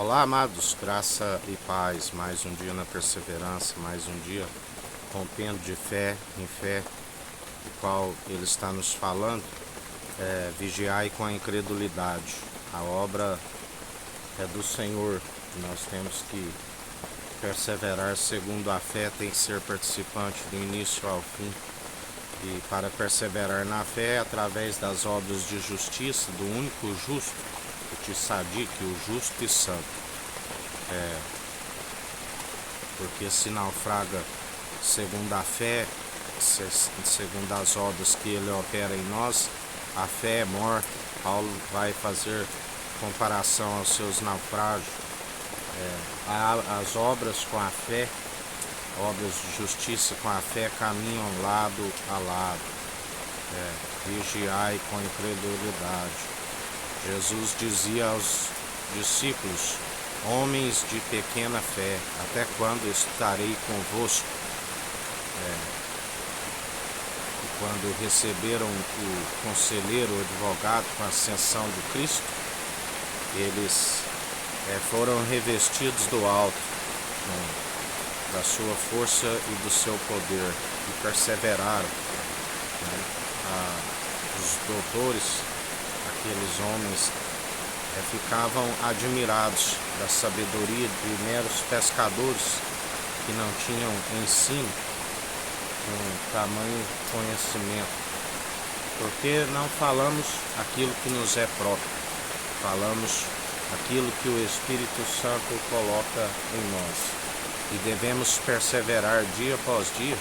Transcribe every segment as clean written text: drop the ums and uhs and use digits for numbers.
Olá, amados, graça e paz. Mais um dia na perseverança, mais um dia rompendo de fé em fé, do qual Ele está nos falando. Vigiai com a incredulidade. A obra é do Senhor. Nós temos que perseverar segundo a fé, tem que ser participante do início ao fim. E para perseverar na fé, através das obras de justiça, do único justo, o Tsadik, o justo e santo. Porque se naufraga segundo a fé, segundo as obras que ele opera em nós, a fé é morta. Paulo vai fazer comparação aos seus naufrágios. As obras com a fé, obras de justiça com a fé, caminham lado a lado. Vigiai com incredulidade. Jesus dizia aos discípulos: homens de pequena fé, até quando estarei convosco? Quando receberam o conselheiro, o advogado, com a ascensão de Cristo, eles foram revestidos do alto, da sua força e do seu poder, e perseveraram. Os doutores, aqueles homens, ficavam admirados da sabedoria de meros pescadores que não tinham ensino com tamanho conhecimento. Porque não falamos aquilo que nos é próprio, falamos aquilo que o Espírito Santo coloca em nós. E devemos perseverar dia após dia,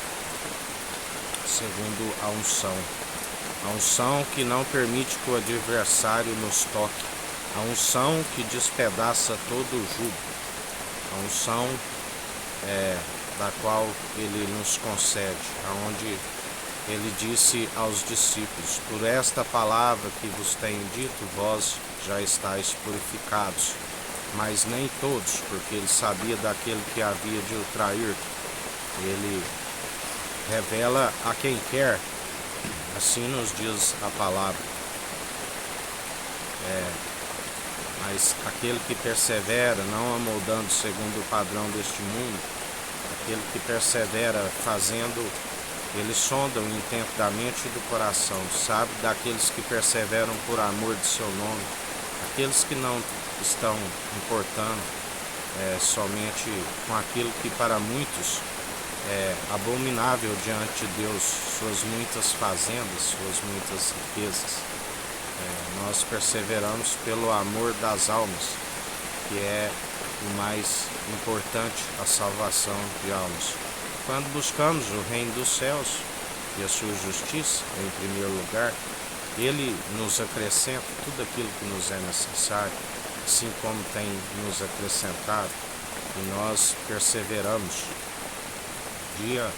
segundo a unção. A unção que não permite que o adversário nos toque. A unção que despedaça todo o jugo. A unção da qual ele nos concede, aonde ele disse aos discípulos: por esta palavra que vos tenho dito, vós já estáis purificados. Mas nem todos, porque ele sabia daquele que havia de o trair. Ele revela a quem quer, assim nos diz a palavra. Mas aquele que persevera, não amoldando segundo o padrão deste mundo, aquele que persevera fazendo, ele sonda o intento da mente e do coração, sabe daqueles que perseveram por amor de seu nome, aqueles que não estão importando somente com aquilo que para muitos é abominável diante de Deus, suas muitas fazendas, suas muitas riquezas. Nós perseveramos pelo amor das almas, que é o mais importante, a salvação de almas. Quando buscamos o reino dos céus e a sua justiça em primeiro lugar, ele nos acrescenta tudo aquilo que nos é necessário, assim como tem nos acrescentado, e nós perseveramos dia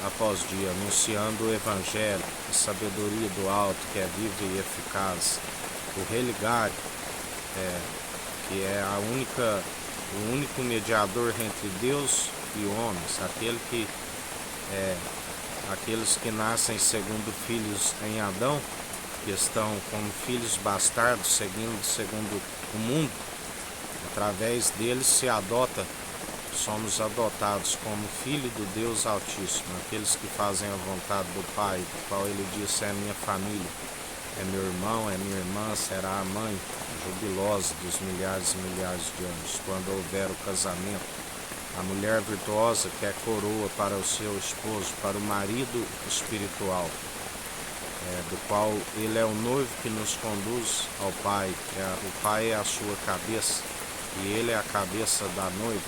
após dia, anunciando o Evangelho, a sabedoria do alto, que é viva e eficaz, o religário, que é o único mediador entre Deus e homens, aqueles que nascem segundo filhos em Adão, que estão como filhos bastardos, segundo o mundo. Através deles se adota, somos adotados como filho do Deus Altíssimo, aqueles que fazem a vontade do Pai, do qual ele disse: é minha família, é meu irmão, é minha irmã, será a mãe jubilosa dos milhares e milhares de anos, quando houver o casamento. A mulher virtuosa que é coroa para o seu esposo, para o marido espiritual, do qual ele é o noivo que nos conduz ao Pai. O Pai é a sua cabeça e ele é a cabeça da noiva,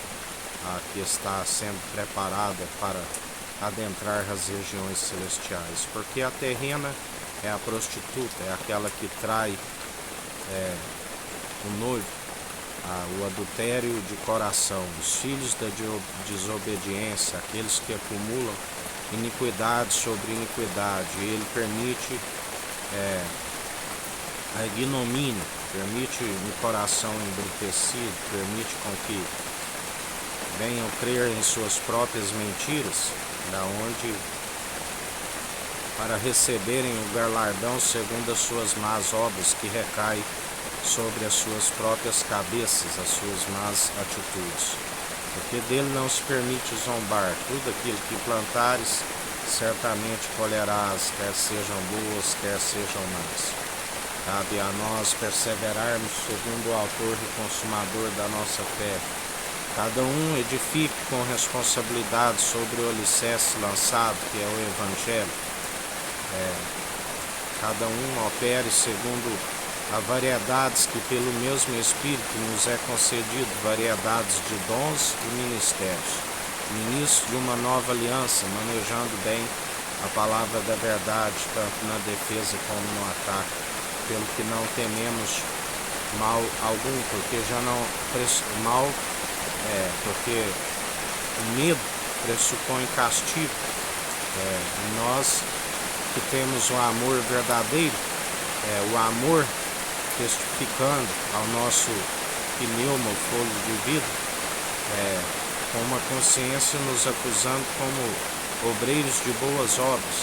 que está sendo preparada para adentrar as regiões celestiais. Porque a terrena é a prostituta, é aquela que trai o noivo, o adultério de coração, os filhos da desobediência, aqueles que acumulam iniquidade sobre iniquidade. Ele permite a ignomínia, permite um coração embrutecido, permite com que venham crer em suas próprias mentiras, para receberem o galardão segundo as suas más obras, que recai sobre as suas próprias cabeças, as suas más atitudes. Porque dele não se permite zombar. Tudo aquilo que plantares, certamente colherás, quer sejam boas, quer sejam más. Cabe a nós perseverarmos segundo o autor e consumador da nossa fé. Cada um edifique com responsabilidade sobre o alicerce lançado, que é o Evangelho. Cada um opere segundo as variedades que pelo mesmo Espírito nos é concedido, variedades de dons e ministérios. Ministro de uma nova aliança, manejando bem a palavra da verdade, tanto na defesa como no ataque, pelo que não tememos mal algum, porque já não porque o medo pressupõe castigo. E nós que temos o amor verdadeiro, o amor testificando ao nosso pneuma, o fôlego de vida, com uma consciência nos acusando como obreiros de boas obras,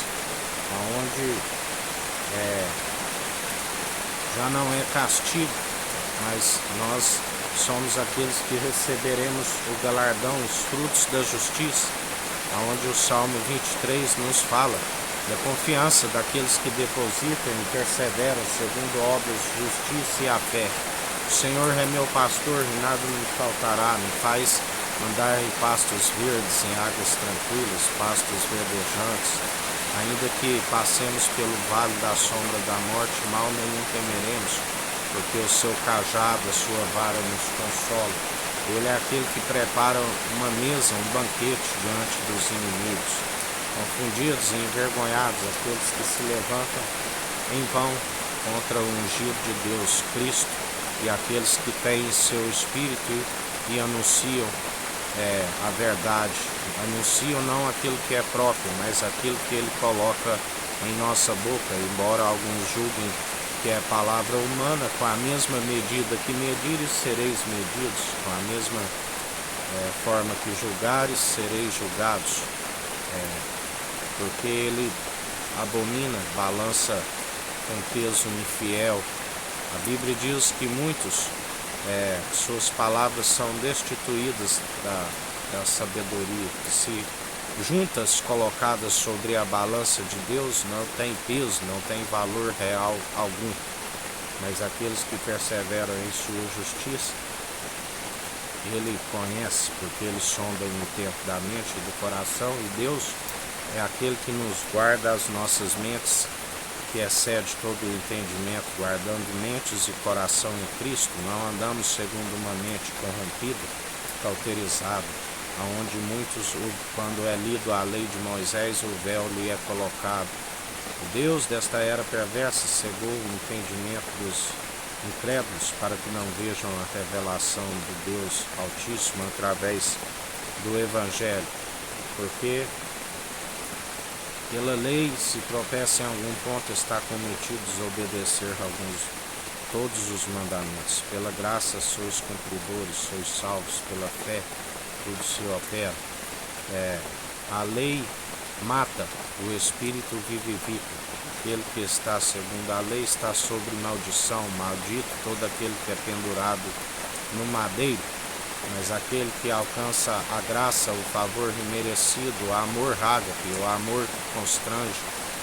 onde já não é castigo, mas nós somos aqueles que receberemos o galardão, os frutos da justiça, onde o Salmo 23 nos fala da confiança daqueles que depositam e perseveram segundo obras de justiça e a fé. O Senhor é meu pastor e nada me faltará, me faz andar em pastos verdes, em águas tranquilas, pastos verdejantes. Ainda que passemos pelo vale da sombra da morte, mal nenhum temeremos, porque o seu cajado, a sua vara nos consola. Ele é aquele que prepara uma mesa, um banquete diante dos inimigos. Confundidos e envergonhados aqueles que se levantam em vão contra o ungido de Deus, Cristo, e aqueles que têm seu Espírito e anunciam a verdade. Anunciam não aquilo que é próprio, mas aquilo que ele coloca em nossa boca, embora alguns julguem que é palavra humana. Com a mesma medida que medires, sereis medidos, com a mesma forma que julgares, sereis julgados, porque ele abomina, balança com peso infiel. A Bíblia diz que muitos, suas palavras são destituídas da sabedoria, que se juntas colocadas sobre a balança de Deus não tem peso, não tem valor real algum. Mas aqueles que perseveram em sua justiça, ele conhece, porque ele sonda o intento da mente e do coração, e Deus é aquele que nos guarda as nossas mentes, que excede todo o entendimento, guardando mentes e coração em Cristo. Não andamos segundo uma mente corrompida, cauterizada, aonde muitos, quando é lido a lei de Moisés, o véu lhe é colocado. O Deus desta era perversa cegou o entendimento dos incrédulos, para que não vejam a revelação do Deus Altíssimo através do Evangelho. Porque pela lei, se tropeça em algum ponto, está cometido desobedecer todos os mandamentos. Pela graça sois cumpridores, sois salvos pela fé, tudo se opera. A lei mata, o Espírito vivifica. Aquele que está segundo a lei está sobre maldição, maldito todo aquele que é pendurado no madeiro. Mas aquele que alcança a graça, o favor imerecido, o amor ágape, o amor que constrange,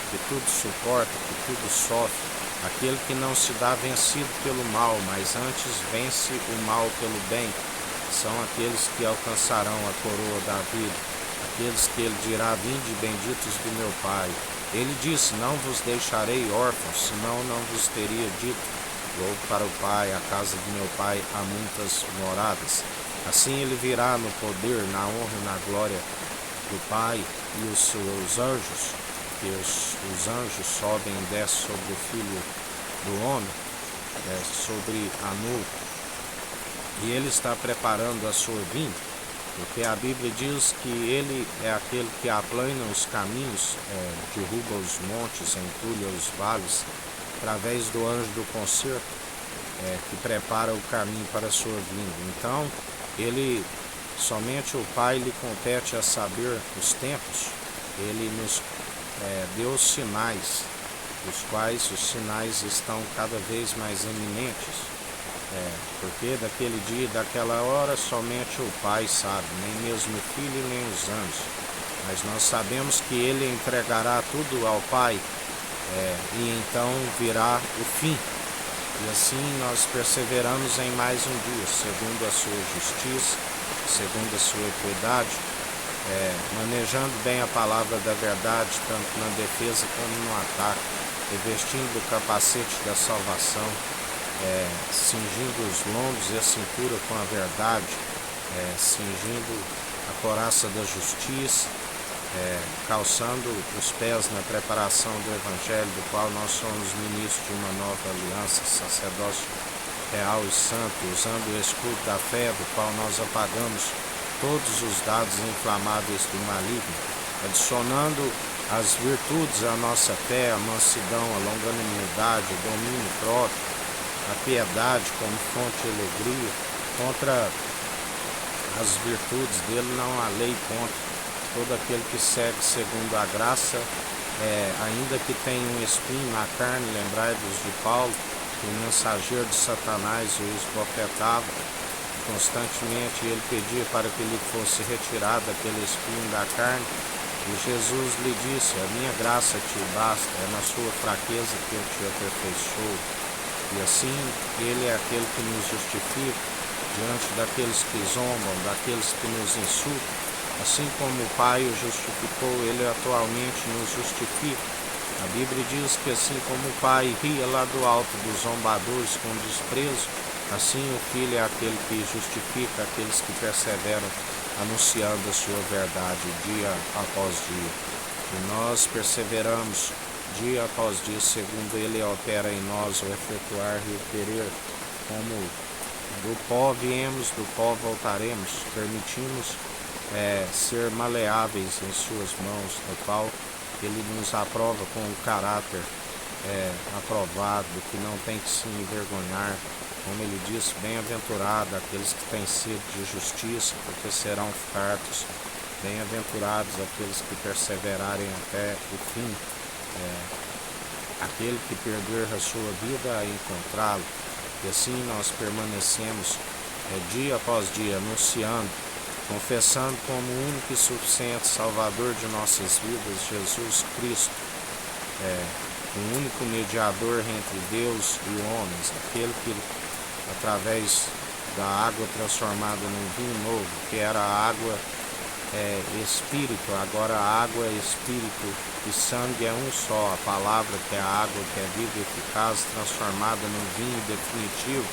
que tudo suporta, que tudo sofre, aquele que não se dá vencido pelo mal, mas antes vence o mal pelo bem, são aqueles que alcançarão a coroa da vida, aqueles que ele dirá: vinde benditos do meu Pai. Ele disse: não vos deixarei órfãos, senão não vos teria dito: vou para o Pai, a casa de meu Pai há muitas moradas. Assim ele virá no poder, na honra e na glória do Pai e os seus anjos, que os anjos sobem e descem sobre o Filho do Homem, sobre a nuvem. E ele está preparando a sua vinda, porque a Bíblia diz que ele é aquele que aplana os caminhos, derruba os montes, entulha os vales, através do anjo do concerto, que prepara o caminho para a sua vinda. Então, somente o Pai lhe compete a saber os tempos. Ele nos deu sinais, os quais os sinais estão cada vez mais eminentes. Porque daquele dia e daquela hora somente o Pai sabe, nem mesmo o Filho nem os anjos. Mas nós sabemos que Ele entregará tudo ao Pai, e então virá o fim. E assim nós perseveramos em mais um dia, segundo a sua justiça, segundo a sua equidade, manejando bem a palavra da verdade, tanto na defesa como no ataque, revestindo o capacete da salvação, cingindo os lombos e a cintura com a verdade, cingindo a couraça da justiça, calçando os pés na preparação do Evangelho, do qual nós somos ministros de uma nova aliança, sacerdócio real e santo, usando o escudo da fé, do qual nós apagamos todos os dados inflamáveis do maligno, adicionando as virtudes à nossa fé, a mansidão, a longanimidade, o domínio próprio, a piedade como fonte de alegria. Contra as virtudes dele não há lei contra. Todo aquele que segue segundo a graça, ainda que tenha um espinho na carne, lembrai-vos de Paulo, que o mensageiro de Satanás o esbofetava constantemente, e ele pedia para que lhe fosse retirado aquele espinho da carne, e Jesus lhe disse: a minha graça te basta, é na sua fraqueza que eu te aperfeiçoo. E assim ele é aquele que nos justifica diante daqueles que zombam, daqueles que nos insultam. Assim como o Pai o justificou, ele atualmente nos justifica. A Bíblia diz que assim como o Pai ria lá do alto dos zombadores com desprezo, assim o Filho é aquele que justifica aqueles que perseveram anunciando a sua verdade dia após dia. E nós perseveramos dia após dia, segundo ele opera em nós o efetuar e o querer. Como do pó viemos, do pó voltaremos, permitimos ser maleáveis em suas mãos, no qual ele nos aprova com o caráter aprovado, que não tem que se envergonhar. Como ele disse, bem-aventurado aqueles que têm sede de justiça, porque serão fartos. Bem-aventurados aqueles que perseverarem até o fim. Aquele que perder a sua vida a encontrá-lo. E assim nós permanecemos dia após dia anunciando, confessando como o único e suficiente Salvador de nossas vidas, Jesus Cristo, o único mediador entre Deus e homens, aquele que, através da água transformada num vinho novo, que era a água espírito, agora a água é espírito e sangue é um só, a palavra que é a água que é viva e eficaz, transformada num vinho definitivo,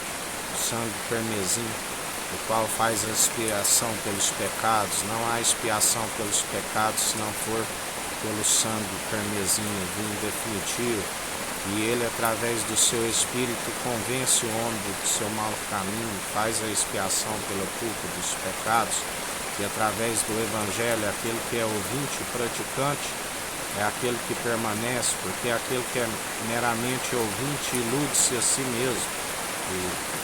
sangue carmesim, o qual faz a expiação pelos pecados. Não há expiação pelos pecados se não for pelo sangue carmesim, vinho definitivo. E ele, através do seu Espírito, convence o homem do seu mau caminho, faz a expiação pela culpa dos pecados. E através do Evangelho, aquele que é ouvinte e praticante é aquele que permanece, porque aquele que é meramente ouvinte ilude-se a si mesmo. E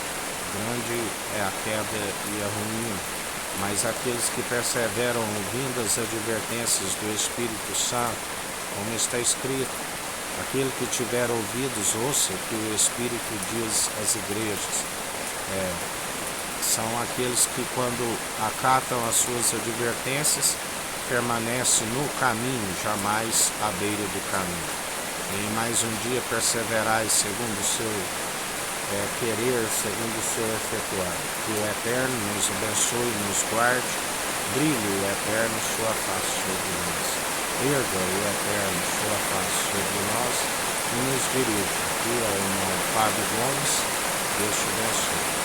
grande é a queda e a ruína, mas aqueles que perseveram ouvindo as advertências do Espírito Santo, como está escrito, aquele que tiver ouvidos, ouça o que o Espírito diz às igrejas. São aqueles que, quando acatam as suas advertências, permanecem no caminho, jamais à beira do caminho. E em mais um dia perseverai segundo o seu querer, segundo o seu efetuar. Que o Eterno nos abençoe e nos guarde, brilhe o Eterno sua face sobre nós, erga o Eterno sua face sobre nós e nos dirija. Aqui é o irmão Fábio Gomes, Deus te abençoe.